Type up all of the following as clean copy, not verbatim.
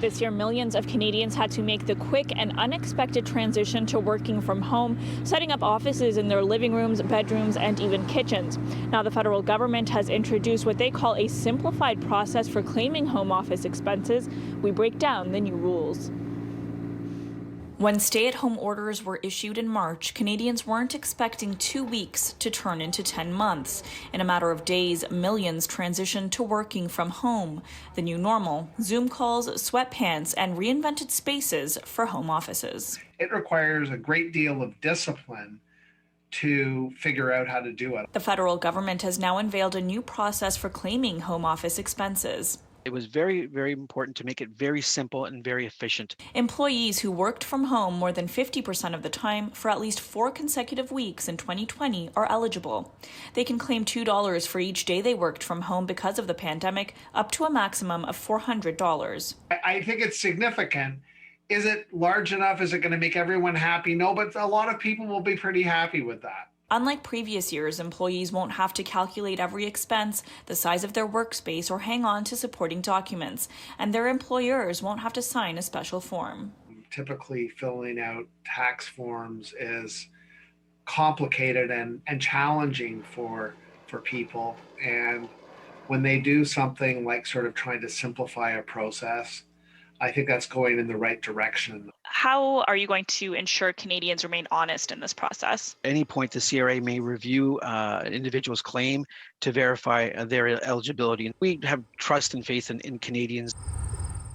This year, millions of Canadians had to make the quick and unexpected transition to working from home, setting up offices in their living rooms, bedrooms, and even kitchens. Now, the federal government has introduced what they call a simplified process for claiming home office expenses. We break down the new rules. When stay-at-home orders were issued in March, Canadians weren't expecting 2 weeks to turn into 10 months. In a matter of days, millions transitioned to working from home. The new normal: Zoom calls, sweatpants, and reinvented spaces for home offices. It requires a great deal of discipline to figure out how to do it. The federal government has now unveiled a new process for claiming home office expenses. It was very, very important to make it very simple and very efficient. Employees who worked from home more than 50% of the time for at least 4 consecutive weeks in 2020 are eligible. They can claim $2 for each day they worked from home because of the pandemic, up to a maximum of $400. I think it's significant. Is it large enough? Is it going to make everyone happy? No, but a lot of people will be pretty happy with that. Unlike previous years, employees won't have to calculate every expense, the size of their workspace, or hang on to supporting documents, and their employers won't have to sign a special form. Typically, filling out tax forms is complicated and challenging for people. And when they do something like sort of trying to simplify a process, I think that's going in the right direction. How are you going to ensure Canadians remain honest in this process? At any point, the CRA may review an individual's claim to verify their eligibility. We have trust and faith in Canadians.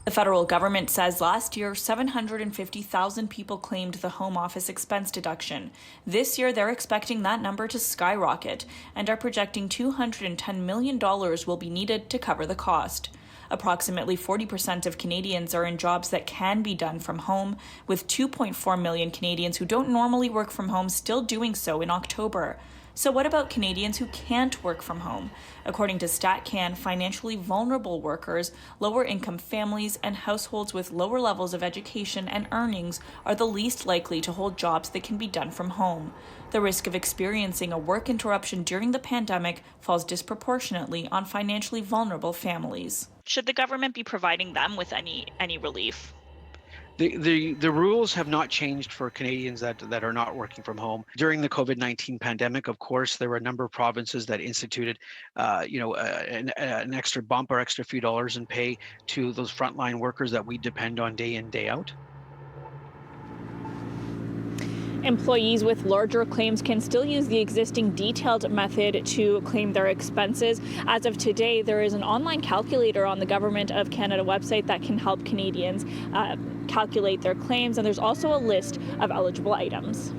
The federal government says last year, 750,000 people claimed the home office expense deduction. This year, they're expecting that number to skyrocket and are projecting $210 million will be needed to cover the cost. Approximately 40% of Canadians are in jobs that can be done from home, with 2.4 million Canadians who don't normally work from home still doing so in October. So what about Canadians who can't work from home? According to StatCan, financially vulnerable workers, lower-income families, and households with lower levels of education and earnings are the least likely to hold jobs that can be done from home. The risk of experiencing a work interruption during the pandemic falls disproportionately on financially vulnerable families. Should the government be providing them with any relief? The rules have not changed for Canadians that are not working from home. During the COVID-19 pandemic, of course, there were a number of provinces that instituted, an extra bump or extra few dollars in pay to those frontline workers that we depend on day in, day out. Employees with larger claims can still use the existing detailed method to claim their expenses. As of today, there is an online calculator on the Government of Canada website that can help Canadians calculate their claims, and there's also a list of eligible items.